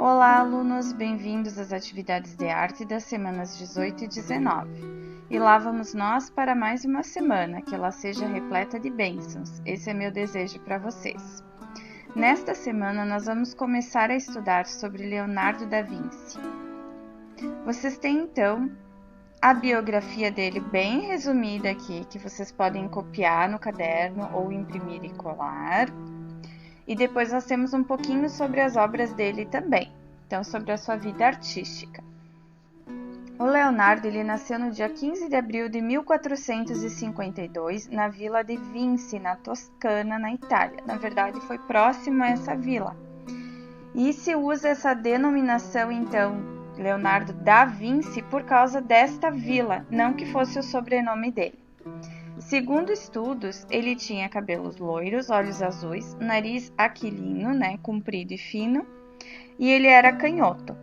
Olá, alunos, bem-vindos às atividades de arte das semanas 18 e 19. E lá vamos nós para mais uma semana, que ela seja repleta de bênçãos. Esse é meu desejo para vocês. Nesta semana, nós vamos começar a estudar sobre Leonardo da Vinci. Vocês têm, então, a biografia dele bem resumida aqui, que vocês podem copiar no caderno ou imprimir e colar. E depois nós temos um pouquinho sobre as obras dele também, então sobre a sua vida artística. O Leonardo ele nasceu no dia 15 de abril de 1452 na vila de Vinci, na Toscana, na Itália. Na verdade, foi próximo a essa vila. E se usa essa denominação, então, Leonardo da Vinci, por causa desta vila, não que fosse o sobrenome dele. Segundo estudos, ele tinha cabelos loiros, olhos azuis, nariz aquilino, comprido e fino, e ele era canhoto.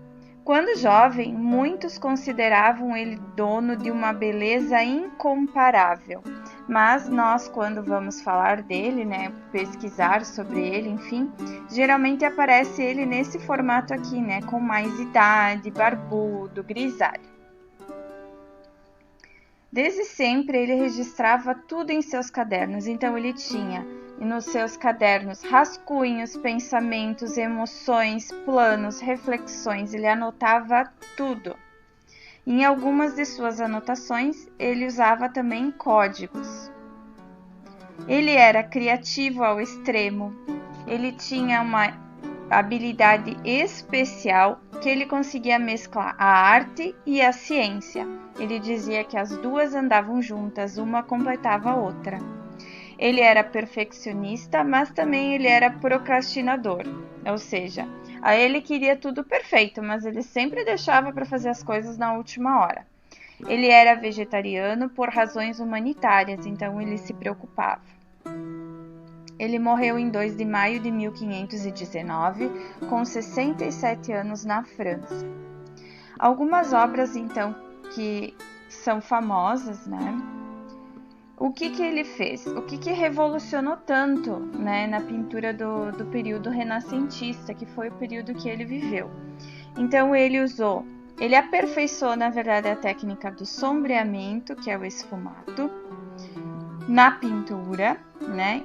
Quando jovem, muitos consideravam ele dono de uma beleza incomparável, mas nós, quando vamos falar dele, pesquisar sobre ele, enfim, geralmente aparece ele nesse formato aqui, com mais idade, barbudo, grisalho. Desde sempre ele registrava tudo em seus cadernos, então ele tinha nos seus cadernos rascunhos, pensamentos, emoções, planos, reflexões, ele anotava tudo. Em algumas de suas anotações, ele usava também códigos. Ele era criativo ao extremo, ele tinha uma habilidade especial que ele conseguia mesclar a arte e a ciência. Ele dizia que as duas andavam juntas, uma completava a outra. Ele era perfeccionista, mas também ele era procrastinador, ou seja, ele queria tudo perfeito, mas ele sempre deixava para fazer as coisas na última hora. Ele era vegetariano por razões humanitárias, então ele se preocupava. Ele morreu em 2 de maio de 1519, com 67 anos na França. Algumas obras, então, que são famosas, O que ele fez? O que revolucionou tanto, na pintura do período renascentista, que foi o período que ele viveu? Então, ele aperfeiçoou, na verdade, a técnica do sombreamento, que é o esfumato, na pintura,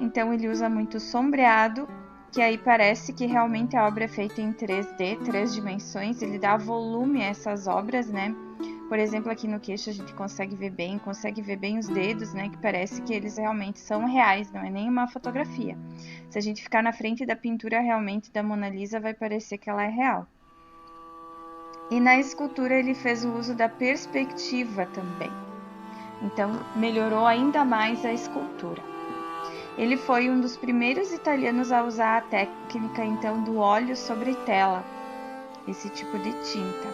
Então ele usa muito sombreado, que aí parece que realmente a obra é feita em 3D, 3 dimensões, ele dá volume a essas obras, Por exemplo, aqui no queixo a gente consegue ver bem os dedos, que parece que eles realmente são reais, não é nem uma fotografia. Se a gente ficar na frente da pintura realmente da Mona Lisa, vai parecer que ela é real. E na escultura ele fez o uso da perspectiva também. Então, melhorou ainda mais a escultura. Ele foi um dos primeiros italianos a usar a técnica, então, do óleo sobre tela, esse tipo de tinta.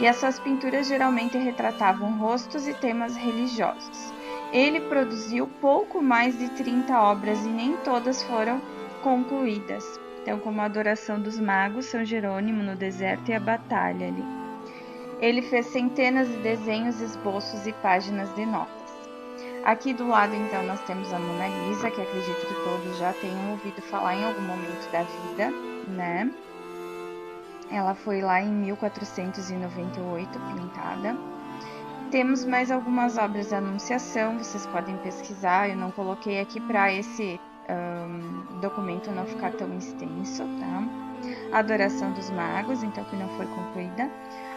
E essas pinturas geralmente retratavam rostos e temas religiosos. Ele produziu pouco mais de 30 obras e nem todas foram concluídas. Então, como a Adoração dos Magos, São Jerônimo no Deserto e a Batalha ali. Ele fez centenas de desenhos, esboços e páginas de notas. Aqui do lado, então, nós temos a Mona Lisa, que acredito que todos já tenham ouvido falar em algum momento da vida, Ela foi lá em 1498 pintada. Temos mais algumas obras de Anunciação, vocês podem pesquisar, eu não coloquei aqui para esse documento não ficar tão extenso, A Adoração dos Magos, então, que não foi concluída.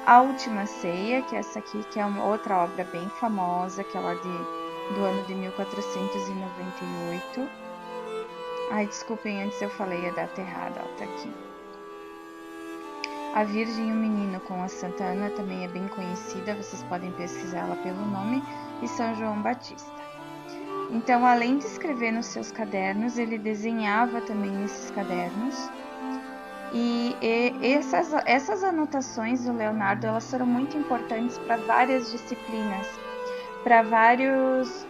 A Última Ceia, que é essa aqui, que é uma outra obra bem famosa, que é lá do ano de 1498. Ai, desculpem, antes eu falei a data errada, tá aqui. A Virgem e o Menino com a Santa Ana também é bem conhecida, vocês podem pesquisá-la pelo nome, e São João Batista. Então, além de escrever nos seus cadernos, ele desenhava também nesses cadernos. E essas anotações do Leonardo, elas foram muito importantes para várias disciplinas, para vários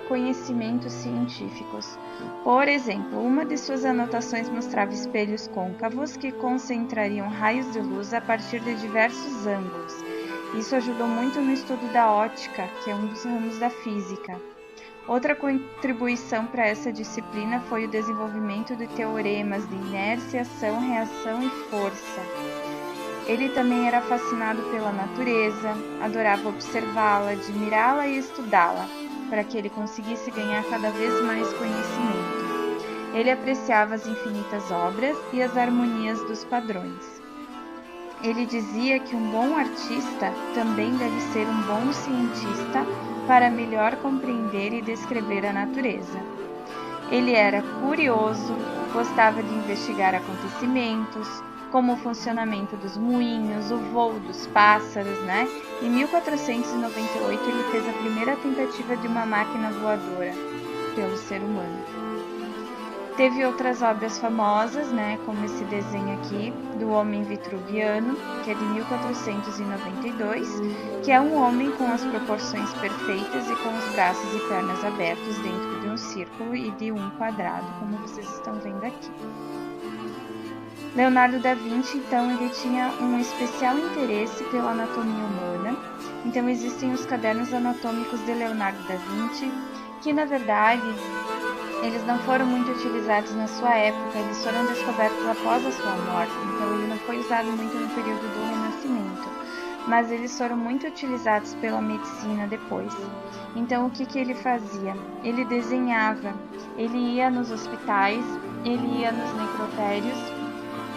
conhecimentos científicos. Por exemplo, uma de suas anotações mostrava espelhos côncavos que concentrariam raios de luz a partir de diversos ângulos. Isso ajudou muito no estudo da óptica, que é um dos ramos da física. Outra contribuição para essa disciplina foi o desenvolvimento de teoremas de inércia, ação, reação e força. Ele também era fascinado pela natureza, adorava observá-la, admirá-la e estudá-la, para que ele conseguisse ganhar cada vez mais conhecimento. Ele apreciava as infinitas obras e as harmonias dos padrões. Ele dizia que um bom artista também deve ser um bom cientista para melhor compreender e descrever a natureza. Ele era curioso, gostava de investigar acontecimentos, como o funcionamento dos moinhos, o voo dos pássaros, né? Em 1498 ele fez a primeira tentativa de uma máquina voadora pelo ser humano. Teve outras obras famosas, né, como esse desenho aqui do Homem Vitruviano, que é de 1492, que é um homem com as proporções perfeitas e com os braços e pernas abertos dentro de um círculo e de um quadrado, como vocês estão vendo aqui. Leonardo da Vinci, então, ele tinha um especial interesse pela anatomia humana. Então, existem os cadernos anatômicos de Leonardo da Vinci, que, na verdade, eles não foram muito utilizados na sua época, eles foram descobertos após a sua morte, então ele não foi usado muito no período do Renascimento, mas eles foram muito utilizados pela medicina depois. Então o que ele fazia? Ele desenhava, ele ia nos hospitais, ele ia nos necrotérios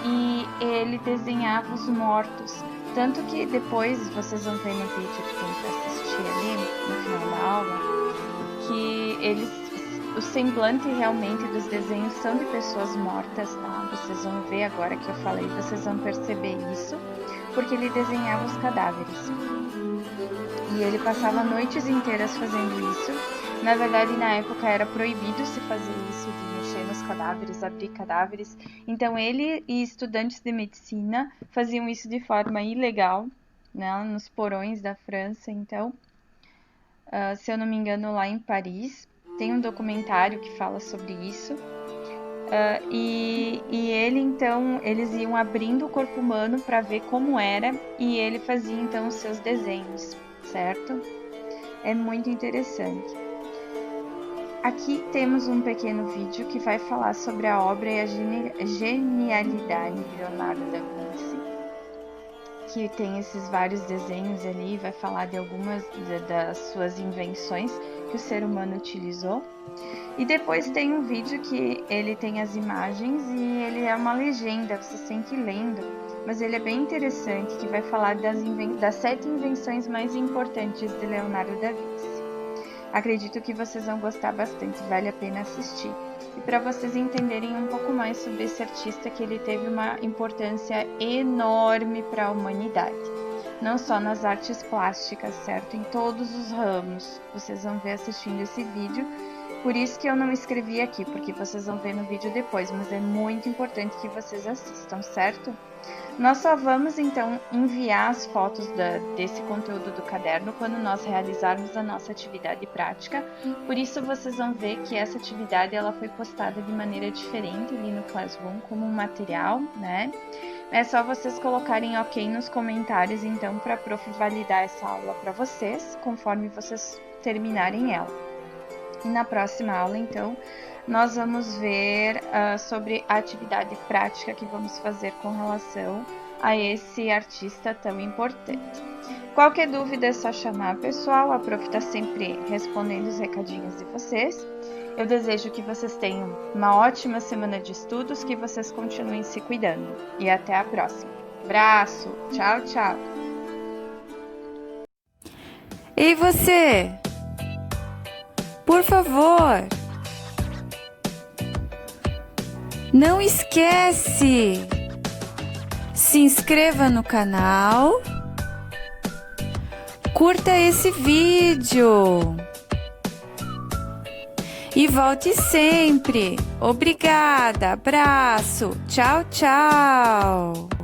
e ele desenhava os mortos. Tanto que depois vocês vão ver no vídeo que tem que assistir ali, no final da aula, que o semblante realmente dos desenhos são de pessoas mortas, tá? Vocês vão ver agora que eu falei, vocês vão perceber isso, porque ele desenhava os cadáveres. E ele passava noites inteiras fazendo isso. Na verdade, na época era proibido se fazer isso, de mexer nos cadáveres, abrir cadáveres. Então ele e estudantes de medicina faziam isso de forma ilegal, né? Nos porões da França, então. Se eu não me engano, lá em Paris. Tem um documentário que fala sobre isso. E ele, então, eles iam abrindo o corpo humano para ver como era. E ele fazia, então, os seus desenhos, certo? É muito interessante. Aqui temos um pequeno vídeo que vai falar sobre a obra e a genialidade de Leonardo da Vinci. Que tem esses vários desenhos ali, vai falar de algumas das suas invenções que o ser humano utilizou. E depois tem um vídeo que ele tem as imagens e ele é uma legenda, você tem que ir lendo, mas ele é bem interessante, que vai falar das 7 invenções mais importantes de Leonardo da Vinci. Acredito que vocês vão gostar bastante, vale a pena assistir. E para vocês entenderem um pouco mais sobre esse artista, que ele teve uma importância enorme para a humanidade. Não só nas artes plásticas, certo? Em todos os ramos. Vocês vão ver assistindo esse vídeo. Por isso que eu não escrevi aqui, porque vocês vão ver no vídeo depois, mas é muito importante que vocês assistam, certo? Nós só vamos, então, enviar as fotos desse conteúdo do caderno quando nós realizarmos a nossa atividade prática. Por isso, vocês vão ver que essa atividade ela foi postada de maneira diferente ali no Classroom, como um material, né? É só vocês colocarem ok nos comentários, então, para a prof validar essa aula para vocês, conforme vocês terminarem ela. E na próxima aula, então, nós vamos ver sobre a atividade prática que vamos fazer com relação a esse artista tão importante. Qualquer dúvida é só chamar, pessoal. A prof está sempre respondendo os recadinhos de vocês. Eu desejo que vocês tenham uma ótima semana de estudos, que vocês continuem se cuidando. E até a próxima. Abraço! Tchau, tchau! Ei, você! Por favor! Não esquece! Se inscreva no canal, curta esse vídeo e volte sempre. Obrigada, abraço, tchau, tchau!